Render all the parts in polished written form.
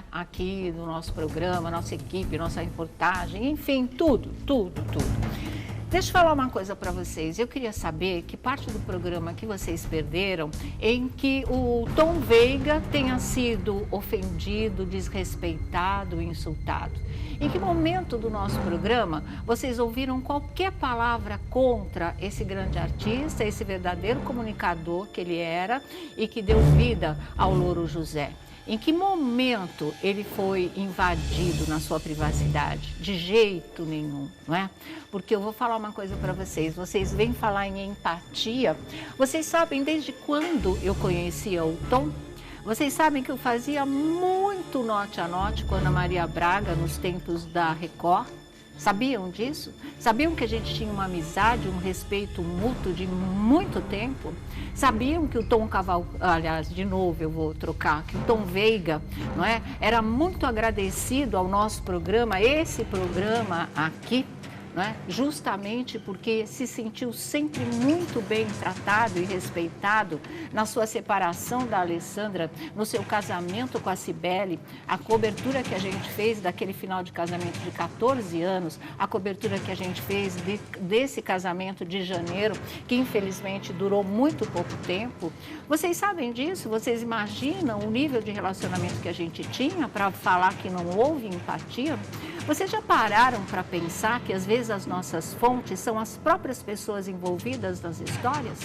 né? Aqui no nosso programa, nossa equipe, nossa reportagem, enfim, tudo. Deixa eu falar uma coisa para vocês. Eu queria saber que parte do programa que vocês perderam em que o Tom Veiga tenha sido ofendido, desrespeitado, insultado. Em que momento do nosso programa vocês ouviram qualquer palavra contra esse grande artista, esse verdadeiro comunicador que ele era e que deu vida ao Louro José? Em que momento ele foi invadido na sua privacidade? De jeito nenhum, não é? Porque eu vou falar uma coisa para vocês. Vocês vêm falar em empatia. Vocês sabem desde quando eu conhecia o Tom? Vocês sabem que eu fazia muito note a note com Ana Maria Braga nos tempos da Record? Sabiam disso? Sabiam que a gente tinha uma amizade, um respeito mútuo de muito tempo? Sabiam que o Tom Cavalcante, aliás, de novo eu vou trocar, que o Tom Veiga, não é? Era muito agradecido ao nosso programa, esse programa aqui, não é? Justamente porque se sentiu sempre muito bem tratado e respeitado na sua separação da Alessandra, no seu casamento com a Cibele, a cobertura que a gente fez daquele final de casamento de 14 anos, a cobertura que a gente fez desse casamento de janeiro, que infelizmente durou muito pouco tempo. Vocês sabem disso? Vocês imaginam o nível de relacionamento que a gente tinha para falar que não houve empatia? Vocês já pararam para pensar que às vezes as nossas fontes são as próprias pessoas envolvidas nas histórias?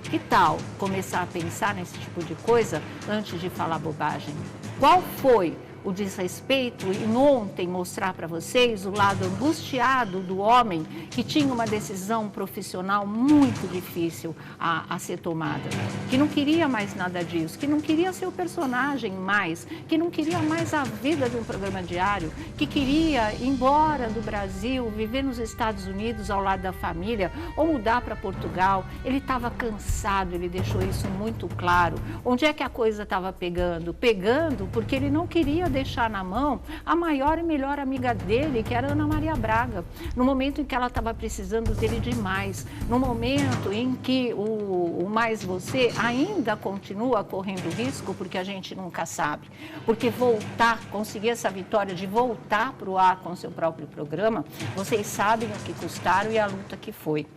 Que tal começar a pensar nesse tipo de coisa antes de falar bobagem? Qual foi o desrespeito e ontem mostrar para vocês o lado angustiado do homem que tinha uma decisão profissional muito difícil a ser tomada, que não queria mais nada disso, que não queria ser o personagem mais, que não queria mais a vida de um programa diário, que queria ir embora do Brasil, viver nos Estados Unidos ao lado da família ou mudar para Portugal. Ele estava cansado, ele deixou isso muito claro. Onde é que a coisa estava pegando? Pegando porque ele não queria deixar na mão a maior e melhor amiga dele, que era Ana Maria Braga, no momento em que ela estava precisando dele demais, no momento em que o Mais Você ainda continua correndo risco, porque a gente nunca sabe, porque conseguir essa vitória de voltar para o ar com seu próprio programa, vocês sabem o que custaram e a luta que foi.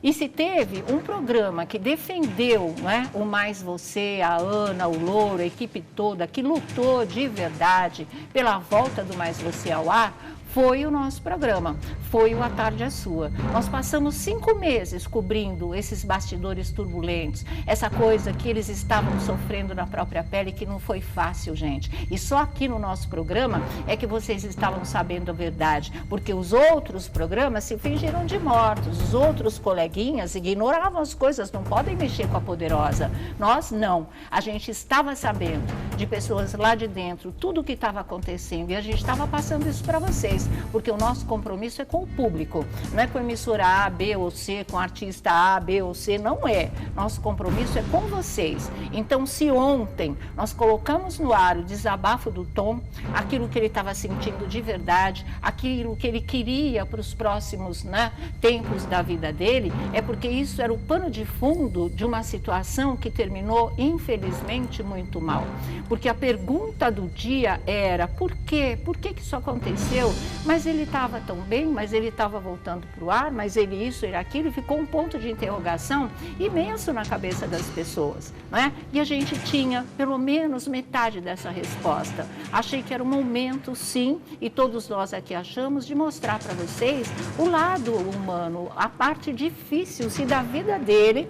E se teve um programa que defendeu, né, o Mais Você, a Ana, o Louro, a equipe toda, que lutou de verdade pela volta do Mais Você ao ar, foi o nosso programa, foi o A Tarde é Sua. Nós passamos 5 meses cobrindo esses bastidores turbulentos, essa coisa que eles estavam sofrendo na própria pele, que não foi fácil, gente. E só aqui no nosso programa é que vocês estavam sabendo a verdade, porque os outros programas se fingiram de mortos, os outros coleguinhas ignoravam as coisas, não podem mexer com a Poderosa. Nós não. A gente estava sabendo de pessoas lá de dentro, tudo o que estava acontecendo, e a gente estava passando isso para vocês. Porque o nosso compromisso é com o público, não é com a emissora A, B ou C, com artista A, B ou C, não é. Nosso compromisso é com vocês. Então, se ontem nós colocamos no ar o desabafo do Tom, aquilo que ele estava sentindo de verdade, aquilo que ele queria para os próximos, né, tempos da vida dele, é porque isso era o pano de fundo de uma situação que terminou, infelizmente, muito mal. Porque a pergunta do dia era, por quê? Por que isso aconteceu? Mas ele estava tão bem, mas ele estava voltando para o ar, mas ele isso, ele aquilo, e ficou um ponto de interrogação imenso na cabeça das pessoas, não é? E a gente tinha pelo menos metade dessa resposta. Achei que era um momento, sim, e todos nós aqui achamos, de mostrar para vocês o lado humano, a parte difícil, se da vida dele.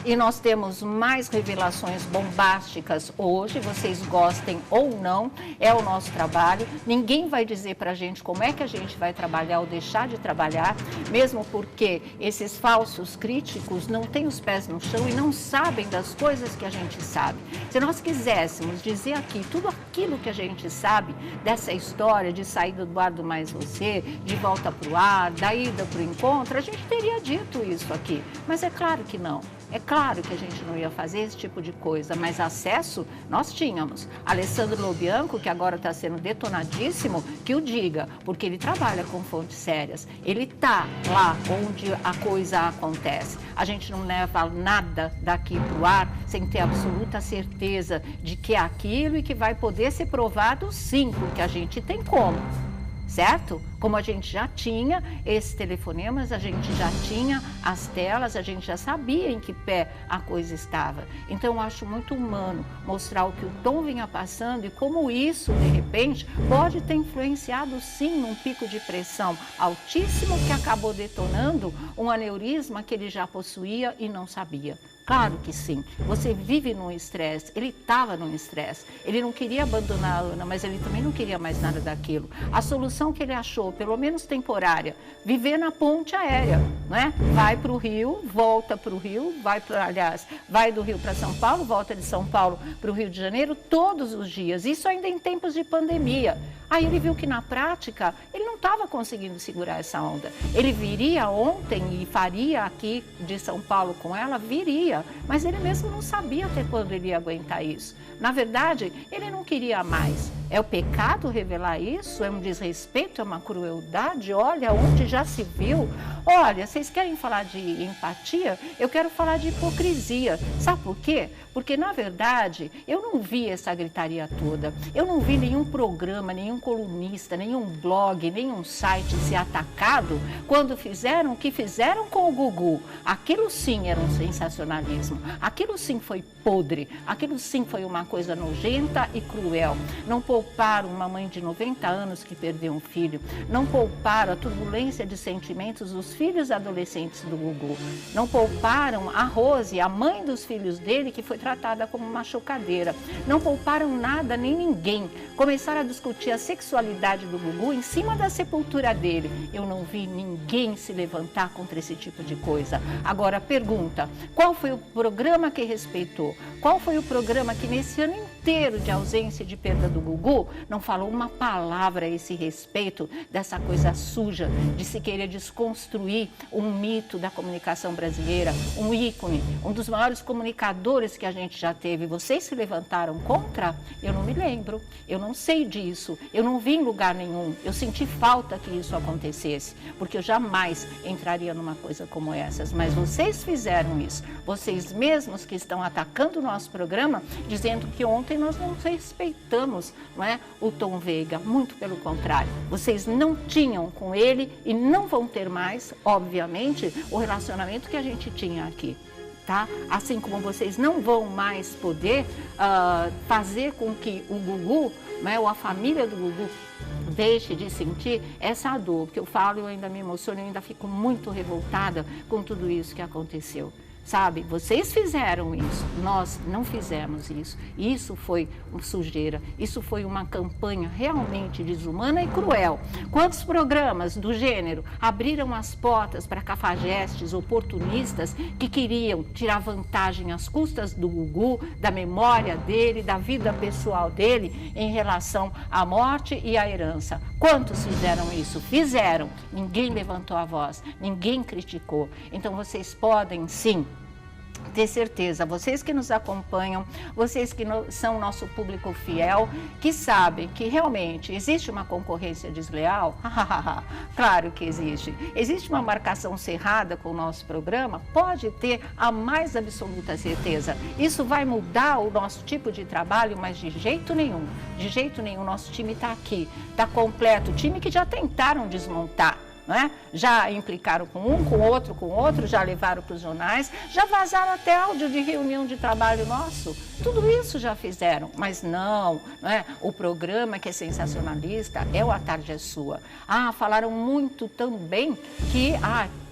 E nós temos mais revelações bombásticas hoje, vocês gostem ou não, é o nosso trabalho. Ninguém vai dizer para a gente como é que a gente vai trabalhar ou deixar de trabalhar, mesmo porque esses falsos críticos não têm os pés no chão e não sabem das coisas que a gente sabe. Se nós quiséssemos dizer aqui tudo aquilo que a gente sabe dessa história de saída do ar do Mais Você, de volta para o ar, da ida para o encontro, a gente teria dito isso aqui. Mas é claro que não. É claro que a gente não ia fazer esse tipo de coisa, mas acesso nós tínhamos. Alessandro Lobianco, que agora está sendo detonadíssimo, que o diga, porque ele trabalha com fontes sérias. Ele está lá onde a coisa acontece. A gente não leva nada daqui para o ar sem ter absoluta certeza de que é aquilo e que vai poder ser provado sim, porque a gente tem como. Certo? Como a gente já tinha esses telefonemas, a gente já tinha as telas, a gente já sabia em que pé a coisa estava. Então, eu acho muito humano mostrar o que o Tom vinha passando e como isso, de repente, pode ter influenciado, sim, num pico de pressão altíssimo que acabou detonando um aneurisma que ele já possuía e não sabia. Claro que sim, você vive num estresse, ele estava num estresse, ele não queria abandonar a Ana, mas ele também não queria mais nada daquilo. A solução que ele achou, pelo menos temporária, viver na ponte aérea, né? Vai para o Rio, volta para o Rio, vai do Rio para São Paulo, volta de São Paulo para o Rio de Janeiro todos os dias, isso ainda em tempos de pandemia. Aí ele viu que na prática ele não estava conseguindo segurar essa onda. Ele viria ontem e faria aqui de São Paulo com ela, viria, mas ele mesmo não sabia até quando ele ia aguentar isso. Na verdade, ele não queria mais. É o pecado revelar isso? É um desrespeito? É uma crueldade? Olha, onde já se viu? Olha, vocês querem falar de empatia? Eu quero falar de hipocrisia. Sabe por quê? Porque, na verdade, eu não vi essa gritaria toda. Eu não vi nenhum programa, nenhum colunista, nenhum blog, nenhum site ser atacado quando fizeram o que fizeram com o Gugu. Aquilo sim era um sensacionalismo. Aquilo sim foi podre. Aquilo sim foi uma coisa nojenta e cruel. Não pouparam uma mãe de 90 anos que perdeu um filho. Não pouparam a turbulência de sentimentos dos filhos adolescentes do Gugu. Não pouparam a Rose, a mãe dos filhos dele, que foi tratada como uma chocadeira. Não pouparam nada nem ninguém. Começaram a discutir a sexualidade do Gugu em cima da sepultura dele. Eu não vi ninguém se levantar contra esse tipo de coisa. Agora, pergunta, qual foi o programa que respeitou? Qual foi o programa que nesse ano inteiro de ausência e de perda do Gugu não falou uma palavra a esse respeito dessa coisa suja de se querer desconstruir um mito da comunicação brasileira, um ícone, um dos maiores comunicadores que a gente já teve? Vocês se levantaram contra? Eu não me lembro, eu não sei disso, eu não vi em lugar nenhum, eu senti falta que isso acontecesse, porque eu jamais entraria numa coisa como essas, mas vocês fizeram isso, vocês mesmos que estão atacando o nosso programa, dizendo que ontem nós não respeitamos, não é, o Tom Veiga, muito pelo contrário, vocês não tinham com ele e não vão ter mais, obviamente, o relacionamento que a gente tinha aqui. Tá? Assim como vocês não vão mais poder fazer com que o Gugu, né, ou a família do Gugu, deixe de sentir essa dor, porque eu falo, eu ainda me emociono, eu ainda fico muito revoltada com tudo isso que aconteceu. Sabe, vocês fizeram isso, nós não fizemos isso. Isso foi sujeira, isso foi uma campanha realmente desumana e cruel. Quantos programas do gênero abriram as portas para cafajestes oportunistas que queriam tirar vantagem às custas do Gugu, da memória dele, da vida pessoal dele em relação à morte e à herança? Quantos fizeram isso? Fizeram. Ninguém levantou a voz, ninguém criticou. Então vocês podem sim ter certeza, vocês que nos acompanham, vocês que são nosso público fiel, que sabem que realmente existe uma concorrência desleal, claro que existe. Existe uma marcação cerrada com o nosso programa? Pode ter a mais absoluta certeza. Isso vai mudar o nosso tipo de trabalho, mas de jeito nenhum, nosso time está aqui, está completo, time que já tentaram desmontar. Não é? Já implicaram com um, com outro, já levaram para os jornais, já vazaram até áudio de reunião de trabalho nosso. Tudo isso já fizeram, mas não é? O programa que é sensacionalista é o A Tarde é Sua. Falaram muito também que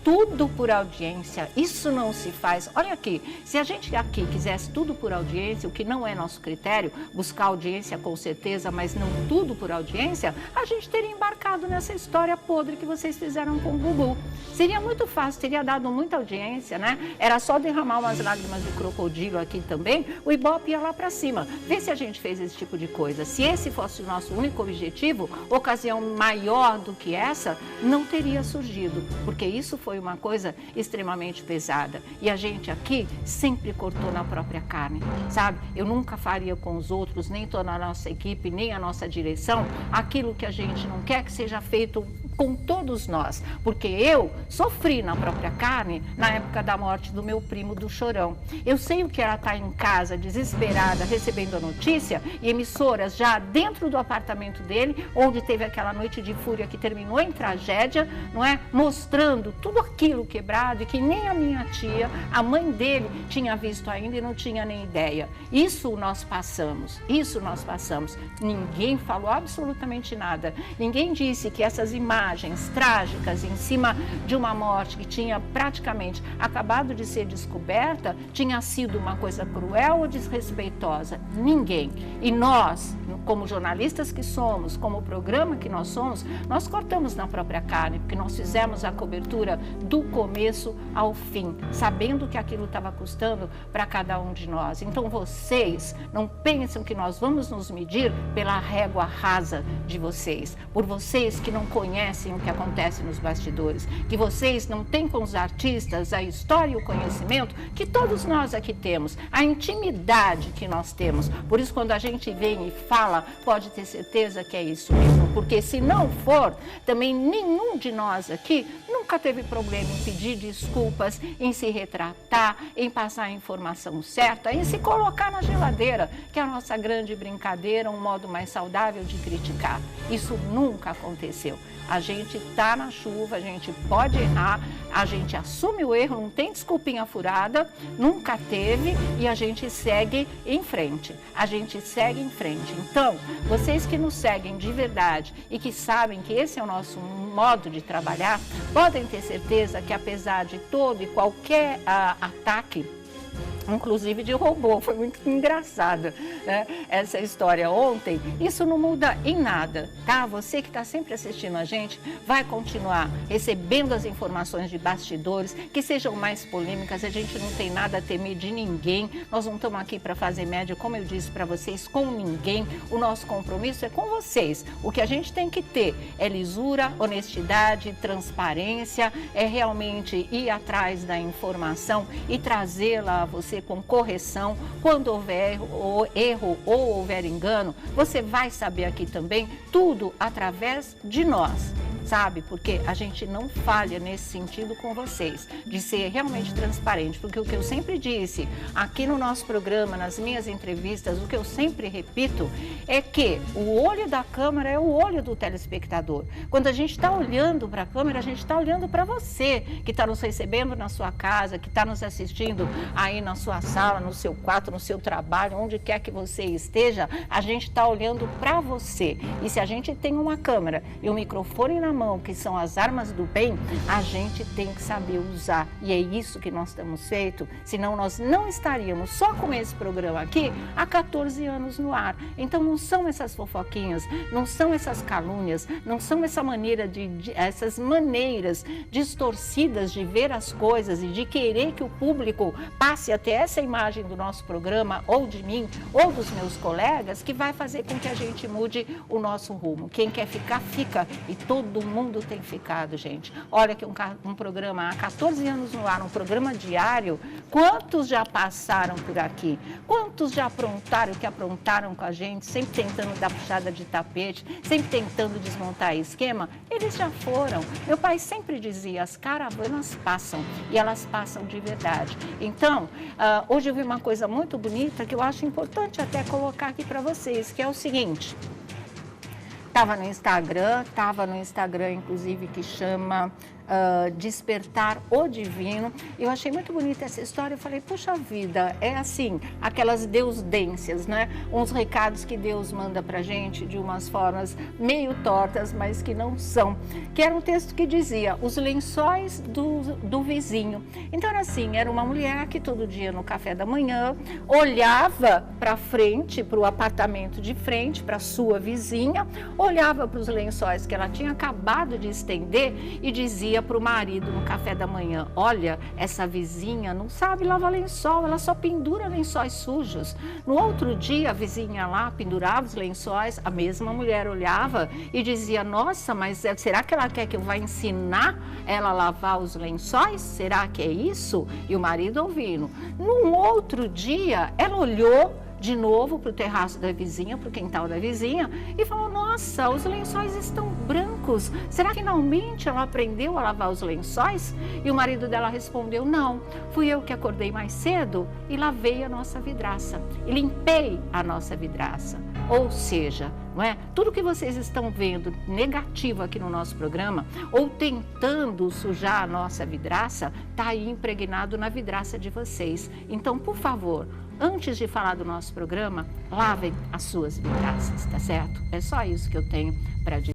tudo por audiência, isso não se faz. Olha aqui, se a gente aqui quisesse tudo por audiência, o que não é nosso critério, buscar audiência com certeza, mas não tudo por audiência, a gente teria embarcado nessa história podre que vocês fizeram com o Gugu. Seria muito fácil, teria dado muita audiência, né? Era só derramar umas lágrimas de crocodilo aqui também, o Ibope ia lá para cima. Vê se a gente fez esse tipo de coisa. Se esse fosse o nosso único objetivo, ocasião maior do que essa não teria surgido, porque isso foi foi uma coisa extremamente pesada. E a gente aqui sempre cortou na própria carne, sabe? Eu nunca faria com os outros, nem toda a nossa equipe, nem a nossa direção, aquilo que a gente não quer que seja feito com todos nós, porque eu sofri na própria carne na época da morte do meu primo do Chorão. Eu sei o que era estar em casa, desesperada, recebendo a notícia, e emissoras já dentro do apartamento dele, onde teve aquela noite de fúria que terminou em tragédia, não é? Mostrando tudo aquilo quebrado e que nem a minha tia, a mãe dele, tinha visto ainda e não tinha nem ideia. Isso nós passamos. Ninguém falou absolutamente nada. Ninguém disse que essas imagens trágicas em cima de uma morte que tinha praticamente acabado de ser descoberta, tinha sido uma coisa cruel ou desrespeitosa. Ninguém. E nós, como jornalistas que somos, como programa que nós somos, nós cortamos na própria carne, porque nós fizemos a cobertura do começo ao fim, sabendo que aquilo estava custando para cada um de nós. Então vocês não pensam que nós vamos nos medir pela régua rasa de vocês, por vocês que não conhecem o que acontece nos bastidores, que vocês não têm com os artistas a história e o conhecimento que todos nós aqui temos, a intimidade que nós temos. Por isso, quando a gente vem e fala, pode ter certeza que é isso mesmo, porque se não for, também nenhum de nós aqui nunca teve problema em pedir desculpas, em se retratar, em passar a informação certa, em se colocar na geladeira, que é a nossa grande brincadeira, um modo mais saudável de criticar. Isso nunca aconteceu. A gente está na chuva, a gente pode errar, a gente assume o erro, não tem desculpinha furada, nunca teve, e a gente segue em frente. Então, vocês que nos seguem de verdade e que sabem que esse é o nosso modo de trabalhar, podem ter certeza que apesar de todo e qualquer ataque, inclusive de robô, foi muito engraçada, né? Essa história ontem, isso não muda em nada, tá? Você que está sempre assistindo a gente, vai continuar recebendo as informações de bastidores, que sejam mais polêmicas, a gente não tem nada a temer de ninguém, nós não estamos aqui para fazer média, como eu disse para vocês, com ninguém, o nosso compromisso é com vocês, o que a gente tem que ter é lisura, honestidade, transparência, é realmente ir atrás da informação e trazê-la a você com correção. Quando houver erro ou houver engano, você vai saber aqui também tudo através de nós, sabe? Porque a gente não falha nesse sentido com vocês, de ser realmente transparente, porque o que eu sempre disse aqui no nosso programa, nas minhas entrevistas, o que eu sempre repito é que o olho da câmera é o olho do telespectador. Quando a gente está olhando para a câmera, a gente está olhando para você, que está nos recebendo na sua casa, que está nos assistindo aí na sua sala, no seu quarto, no seu trabalho, onde quer que você esteja, a gente está olhando para você. E se a gente tem uma câmera e um microfone na mão, que são as armas do bem, a gente tem que saber usar. E é isso que nós temos feito, senão nós não estaríamos só com esse programa aqui há 14 anos no ar. Então não são essas fofoquinhas, não são essas calúnias, não são essas maneiras distorcidas de ver as coisas e de querer que o público passe até essa imagem do nosso programa, ou de mim, ou dos meus colegas, que vai fazer com que a gente mude o nosso rumo. Quem quer ficar, fica. E todo mundo tem ficado, gente. Olha que um programa há 14 anos no ar, um programa diário, quantos já passaram por aqui? Quantos já aprontaram o que aprontaram com a gente, sempre tentando dar puxada de tapete, sempre tentando desmontar esquema? Eles já foram. Meu pai sempre dizia, as caravanas passam, e elas passam de verdade. Então, hoje eu vi uma coisa muito bonita que eu acho importante até colocar aqui para vocês, que é o seguinte. Estava no Instagram, inclusive, que chama Despertar o Divino. Eu achei muito bonita essa história. Eu falei, puxa vida, é assim, aquelas deusdências, né? Uns recados que Deus manda pra gente de umas formas meio tortas, mas que não são. Que era um texto que dizia, os lençóis do vizinho. Então era assim, era uma mulher que todo dia no café da manhã olhava para frente, para o apartamento de frente, para sua vizinha, olhava para os lençóis que ela tinha acabado de estender e dizia, dizia para o marido no café da manhã: olha, essa vizinha não sabe lavar lençol, ela só pendura lençóis sujos. No outro dia, a vizinha lá pendurava os lençóis, a mesma mulher olhava e dizia: nossa, mas será que ela quer que eu vá ensinar ela a lavar os lençóis? Será que é isso? E o marido ouvindo. Num outro dia, ela olhou de novo para o terraço da vizinha, para o quintal da vizinha, e falou: nossa, os lençóis estão brancos. Será que finalmente ela aprendeu a lavar os lençóis? E o marido dela respondeu: não, fui eu que acordei mais cedo e lavei a nossa vidraça, e limpei a nossa vidraça. Ou seja, não é? Tudo que vocês estão vendo negativo aqui no nosso programa, ou tentando sujar a nossa vidraça, está aí impregnado na vidraça de vocês. Então, por favor, antes de falar do nosso programa, lavem as suas vidraças, tá certo? É só isso que eu tenho para dizer.